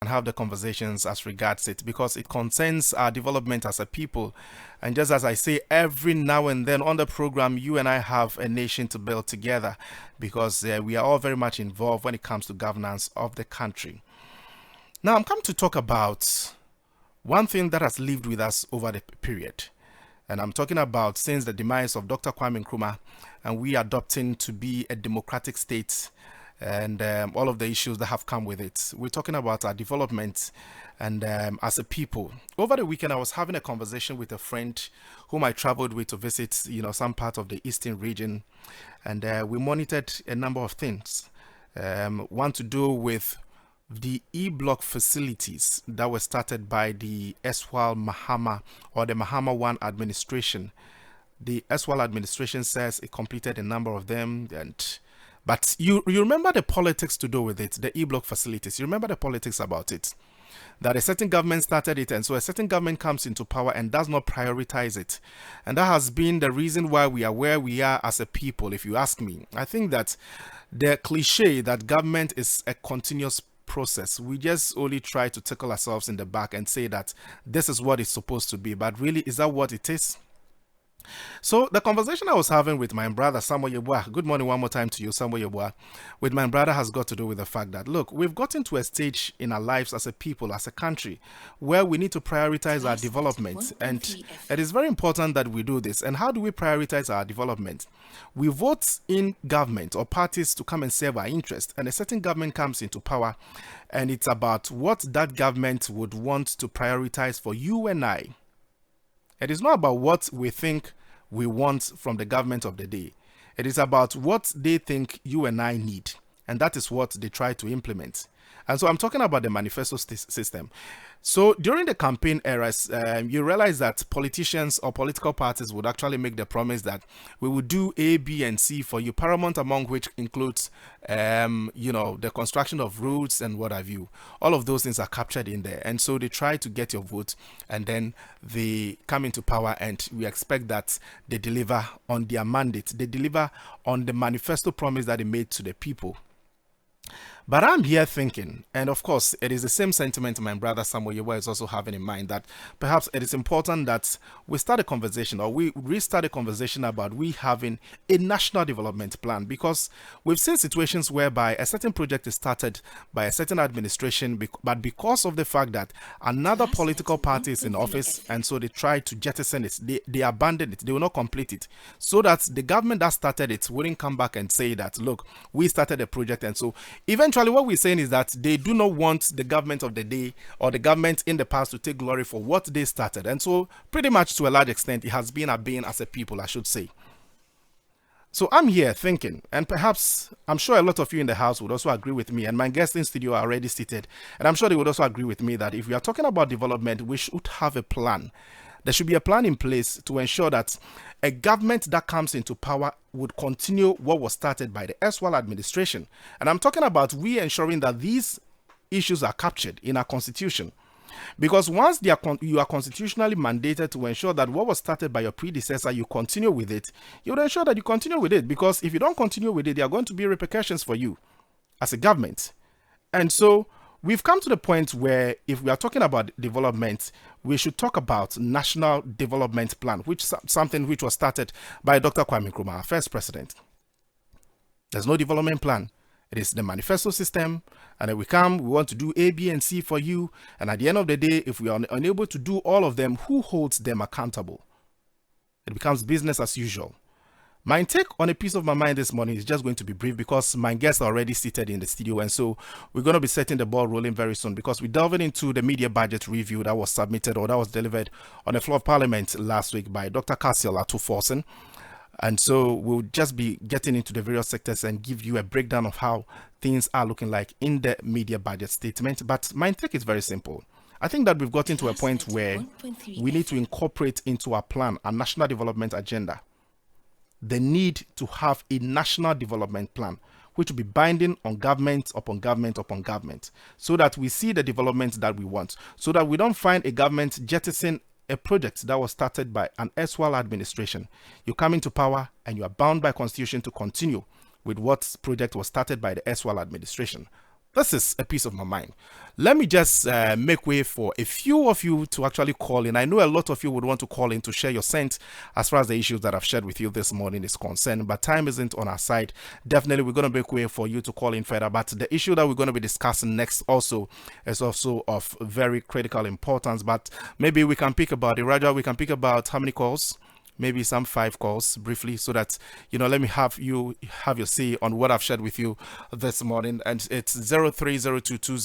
and have the conversations as regards it, because it concerns our development as a people. And just as I say, every now and then on the program, you and I have a nation to build together, because we are all very much involved when it comes to governance of the country. Now, I'm come to talk about one thing that has lived with us over the period. And I'm talking about since the demise of Dr. Kwame Nkrumah and we adopting to be a democratic state, and all of the issues that have come with it. We're talking about our development and as a people. Over the weekend, I was having a conversation with a friend whom I traveled with to visit, some part of the eastern region, and we monitored a number of things. One to do with the e-block facilities that were started by the Eswal Mahama, or the Mahama 1 administration. The Eswal administration says it completed a number of them, but you remember the politics to do with it, the e-block facilities. You remember the politics about it, that a certain government started it, and so a certain government comes into power and does not prioritize it. And that has been the reason why we are where we are as a people, if you ask me. I think that the cliche that government is a continuous process, we just only try to tickle ourselves in the back and say that this is what it's supposed to be, but really, is that what it is? So the conversation I was having with my brother Samuel Yeboah, good morning one more time to you, Samuel Yeboah, with my brother, has got to do with the fact that, look, we've gotten to a stage in our lives as a people, as a country, where we need to prioritize our development, and it is very important that we do this. And how do we prioritize our development? We vote in government or parties to come and serve our interest, and a certain government comes into power, and it's about what that government would want to prioritize for you and I. It is not about what we think we want from the government of the day. It is about what they think you and I need. And that is what they try to implement. And so I'm talking about the manifesto system. So during the campaign eras, you realize that politicians or political parties would actually make the promise that we would do A, B, and C for you, paramount among which includes, the construction of roads and what have you. All of those things are captured in there. And so they try to get your vote, and then they come into power, and we expect that they deliver on their mandate. They deliver on the manifesto promise that they made to the people. But I'm here thinking, and of course, it is the same sentiment my brother Samuel Yeboah is also having in mind, that perhaps it is important that we start a conversation, or we restart a conversation about we having a national development plan, because we've seen situations whereby a certain project is started by a certain administration, but because of the fact that another political party is in office, and so they try to jettison it, they abandon it, they will not complete it, so that the government that started it wouldn't come back and say that, look, we started a project. And so eventually what we're saying is that they do not want the government of the day or the government in the past to take glory for what they started. And so pretty much to a large extent, it has been a bane as a people, I should say. So I'm here thinking, and perhaps I'm sure a lot of you in the house would also agree with me, and my guests in studio are already seated, and I'm sure they would also agree with me that if we are talking about development, we should have a plan. There should be a plan in place to ensure that a government that comes into power would continue what was started by the Eswal administration. And I'm talking about we ensuring that these issues are captured in our constitution. Because once you are constitutionally mandated to ensure that what was started by your predecessor, you continue with it, you would ensure that you continue with it. Because if you don't continue with it, there are going to be repercussions for you as a government. And so we've come to the point where if we are talking about development, we should talk about National Development Plan, which is something which was started by Dr. Kwame Nkrumah, our first president. There's no development plan. It is the manifesto system, and then we want to do A, B, and C for you. And at the end of the day, if we are unable to do all of them, who holds them accountable? It becomes business as usual. My take on a piece of my mind this morning is just going to be brief, because my guests are already seated in the studio, and so we're going to be setting the ball rolling very soon, because we're delving into the media budget review that was submitted, or that was delivered on the floor of Parliament last week by Dr. Cassiel Atuforsen. And so we'll just be getting into the various sectors and give you a breakdown of how things are looking like in the media budget statement. But my take is very simple. I think that we've gotten to a point where we need to incorporate into our plan a national development agenda the need to have a national development plan, which will be binding on government upon government upon government, so that we see the development that we want, so that we don't find a government jettison a project that was started by an Eswal administration. You come into power and you are bound by constitution to continue with what project was started by the Eswal administration. This is a piece of my mind. Let me just make way for a few of you to actually call in. I know a lot of you would want to call in to share your sense as far as the issues that I've shared with you this morning is concerned, but time isn't on our side. Definitely, we're going to make way for you to call in further. But the issue that we're going to be discussing next also is also of very critical importance. But maybe we can pick about it. Raja, we can pick about how many calls? Maybe some 5 calls briefly, so that let me have you have your say on what I've shared with you this morning. And it's 030220